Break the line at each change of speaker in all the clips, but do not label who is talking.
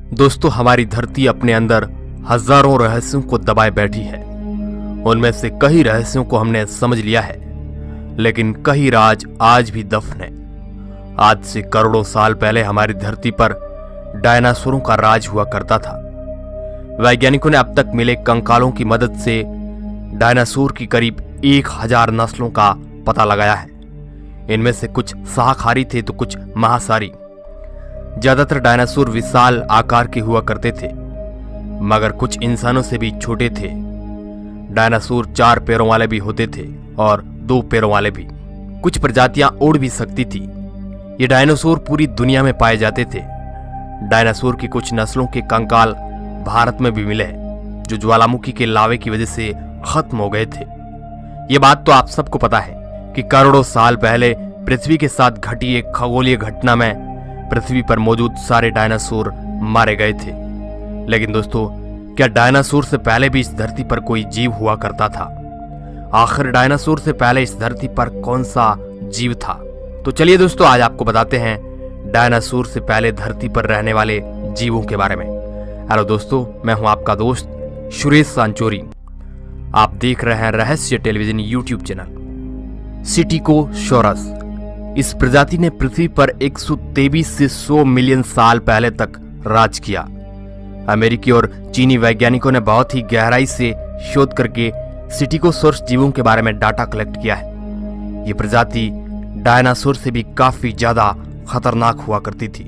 दोस्तों, हमारी धरती अपने अंदर हजारों रहस्यों को दबाए बैठी है। उनमें से कई रहस्यों को हमने समझ लिया है, लेकिन कई राज आज भी दफन है। आज से करोड़ों साल पहले हमारी धरती पर डायनासोरों का राज हुआ करता था। वैज्ञानिकों ने अब तक मिले कंकालों की मदद से डायनासोर की करीब 1000 नस्लों का पता लगाया है। इनमें से कुछ शाकाहारी थे तो कुछ मांसाहारी। ज्यादातर डायनासोर विशाल आकार के हुआ करते थे, मगर कुछ इंसानों से भी छोटे थे। डायनासोर 4 पैरों वाले भी होते थे और 2 पैरों वाले भी। कुछ प्रजातियां उड़ भी सकती थी। ये डायनासोर पूरी दुनिया में पाए जाते थे। डायनासोर की कुछ नस्लों के कंकाल भारत में भी मिले हैं, जो ज्वालामुखी के लावे की वजह से खत्म हो गए थे। ये बात तो आप सबको पता है कि करोड़ों साल पहले पृथ्वी के साथ घटी एक खगोलीय घटना में पृथ्वी पर मौजूद सारे डायनासोर मारे गए थे। लेकिन दोस्तों, क्या डायनासोर से पहले भी इस धरती पर कोई जीव हुआ करता था? आखिर डायनासोर से पहले इस धरती पर कौन सा जीव था? तो चलिए दोस्तों, आज आपको बताते हैं डायनासोर से पहले धरती पर रहने वाले जीवों के बारे में। हेलो दोस्तों, मैं हूं आपका दोस्त सुरेश सांचोरी। आप देख रहे हैं रहस्य टेलीविजन यूट्यूब चैनल। सिटिकोसॉरस इस प्रजाति ने पृथ्वी पर 123 से 100 मिलियन साल पहले तक राज किया। अमेरिकी और चीनी वैज्ञानिकों ने बहुत ही गहराई से शोध करके सिटिकोसॉरस जीवों के बारे में डाटा कलेक्ट किया है। ये प्रजाति डायनासोर से भी काफी ज्यादा खतरनाक हुआ करती थी,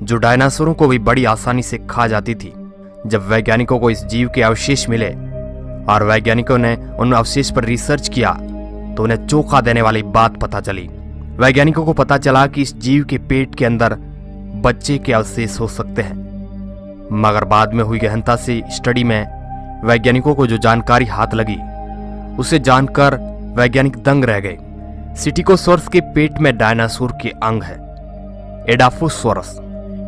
जो डायनासोरों को भी बड़ी आसानी से खा जाती थी। जब वैज्ञानिकों को इस जीव के अवशेष मिले और वैज्ञानिकों ने उन अवशेष पर रिसर्च किया, तो उन्हें चौंका देने वाली बात पता चली। वैज्ञानिकों को पता चला कि इस जीव के पेट के अंदर बच्चे के अवशेष हो सकते हैं। मगर बाद में हुई गहनता से स्टडी में वैज्ञानिकों को जो जानकारी हाथ लगी, उसे जानकर वैज्ञानिक दंग रह गए। सिटिकोसॉरस के पेट में डायनासोर के अंग है, एडाफोसॉरस।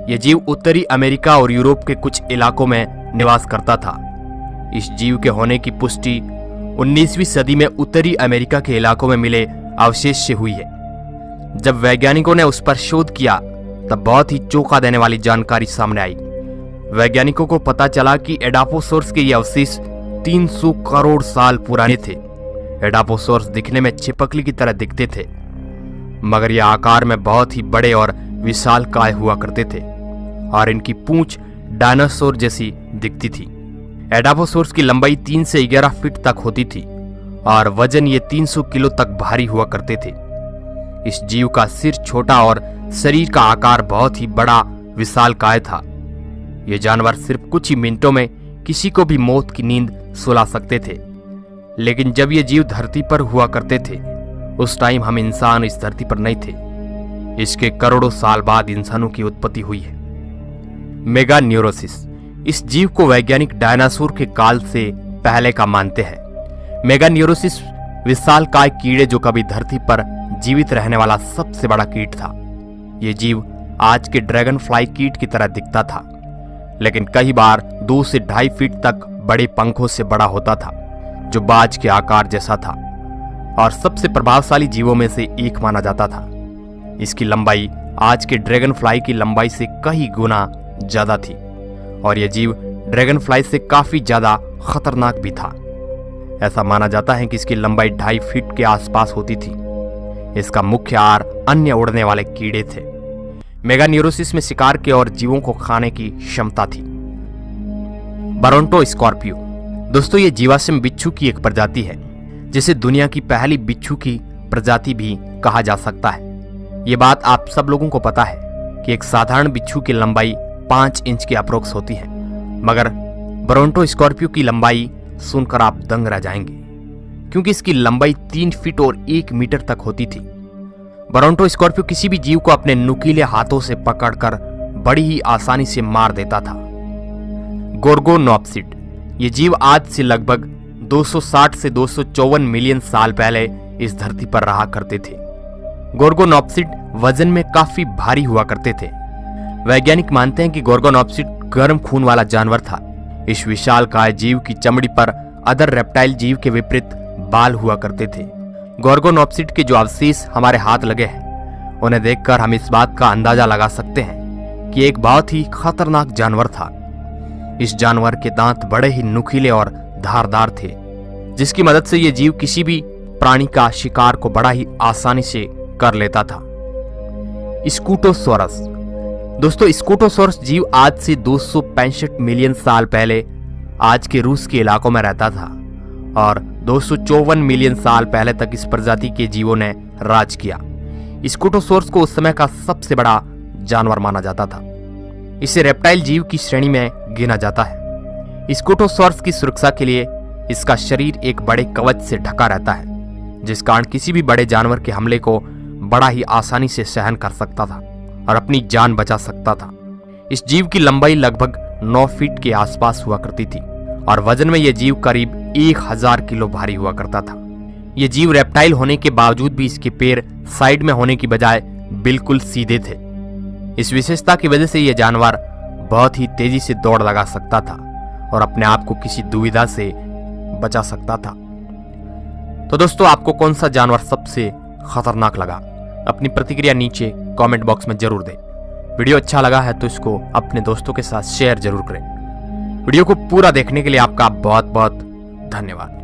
यह जीव उत्तरी अमेरिका और यूरोप के कुछ इलाकों में निवास करता था। इस जीव के होने की पुष्टि 19वीं सदी में उत्तरी अमेरिका के इलाकों में मिले अवशेष से हुई है। जब वैज्ञानिकों ने उस पर शोध किया, तब बहुत ही चौंका देने वाली जानकारी सामने आई। वैज्ञानिकों को पता चला कि एडाफोसॉरस के ये अवशेष 300 करोड़ साल पुराने थे। एडाफोसॉरस दिखने में छिपकली की तरह दिखते थे, मगर ये आकार में बहुत ही बड़े और विशालकाय हुआ करते थे और इनकी पूंछ डायनासोर जैसी दिखती थी। एडाफोसॉरस की लंबाई 3 से 11 फीट तक होती थी और वजन ये 300 किलो तक भारी हुआ करते थे। इस जीव का सिर छोटा और शरीर का आकार बहुत ही बड़ा विशालकाय था। ये जानवर सिर्फ कुछ ही मिनटों में किसी को भी मौत की नींद सुला सकते थे। लेकिन जब ये जीव धरती पर हुआ करते थे, उस टाइम हम इंसान इस धरती पर नहीं थे। इसके करोड़ों साल बाद इंसानों की उत्पत्ति हुई है। मेगान्यूरोसिस इस जीव को वैज्ञानिक डायनासोर के काल से पहले का मानते हैं। मेगान्यूरोसिस विशालकाय कीड़े जो कभी धरती पर जीवित रहने वाला सबसे बड़ा कीट था। यह जीव आज के ड्रैगन फ्लाई कीट की तरह दिखता था, लेकिन कई बार 2 से 2.5 फीट तक बड़े पंखों से बड़ा होता था, जो बाज के आकार जैसा था और सबसे प्रभावशाली जीवों में से एक माना जाता था। इसकी लंबाई आज के ड्रैगन फ्लाई की लंबाई से कई गुना ज्यादा थी और यह जीव ड्रैगन फ्लाई से काफी ज्यादा खतरनाक भी था। ऐसा माना जाता है कि इसकी लंबाई 2.5 फीट के आसपास होती थी। इसका मुख्य आहार अन्य उड़ने वाले कीड़े थे। मेगान्यूरोसिस में शिकार के और जीवों को खाने की क्षमता थी। बरोंटो स्कॉर्पियो दोस्तों, ये जीवाश्म बिच्छू की एक प्रजाति है, जिसे दुनिया की पहली बिच्छू की प्रजाति भी कहा जा सकता है। ये बात आप सब लोगों को पता है कि एक साधारण बिच्छू की लंबाई 5 इंच के अप्रोक्स होती है, मगर बरोंटो स्कॉर्पियो की लंबाई सुनकर आप दंग रह जाएंगे, क्योंकि इसकी लंबाई 3 फीट और 1 मीटर तक होती थी। बरोंटो स्कॉर्पियो किसी भी जीव को अपने नुकीले हाथों से पकड़कर बड़ी ही आसानी से मार देता था। गोर्गोनॉप्सिड ये जीव आज से लगभग 260 से 254 मिलियन साल पहले इस धरती पर रहा करते थे। गोर्गोनॉप्सिड वजन में काफी भारी हुआ करते थे। वैज्ञानिक मानते हैं कि गोर्गोनॉप्सिड गर्म खून वाला जानवर था। इस विशालकाय जीव की चमड़ी पर अदर रेप्टाइल जीव के विपरीत बाल हुआ करते थे। गोर्गोनॉप्सिड के जो अवशेष हमारे हाथ लगे हैं, उन्हें देखकर हम इस बात का अंदाजा लगा सकते हैं कि एक बहुत ही खतरनाक जानवर था। इस जानवर के दांत बड़े ही नुकीले और धारदार थे, जिसकी मदद से यह जीव किसी भी प्राणी का शिकार को बड़ा ही आसानी से कर लेता था। स्कूटोसोरस। दोस्तों, स्कूटोसोरस जीव आज से 265 मिलियन साल पहले आज के रूस के इलाकों में रहता था और 254 मिलियन साल पहले तक इस प्रजाति के जीवों ने राज किया। स्कूटोसोरस को उस समय का सबसे बड़ा जानवर माना जाता था। इसे रेप्टाइल जीव की श्रेणी में गिना जाता है। स्कूटोसोरस की सुरक्षा के लिए इसका शरीर एक बड़े कवच से ढका रहता है, जिस कारण किसी भी बड़े जानवर के हमले को बड़ा ही आसानी से सहन कर सकता था और अपनी जान बचा सकता था। इस जीव की लंबाई लगभग 9 फीट के आसपास हुआ करती थी और वजन में यह जीव करीब 1000 किलो भारी हुआ करता था। यह जीव रेप्टाइल होने के बावजूद भी इसके पैर साइड में होने की बजाय बिल्कुल सीधे थे। इस विशेषता की वजह से यह जानवर बहुत ही तेजी से दौड़ लगा सकता था और अपने आप को किसी दुविधा से बचा सकता था। तो दोस्तों, आपको कौन सा जानवर सबसे खतरनाक लगा? अपनी प्रतिक्रिया नीचे कमेंट बॉक्स में जरूर दें। वीडियो अच्छा लगा है तो इसको अपने दोस्तों के साथ शेयर जरूर करें। वीडियो को पूरा देखने के लिए आपका बहुत बहुत धन्यवाद।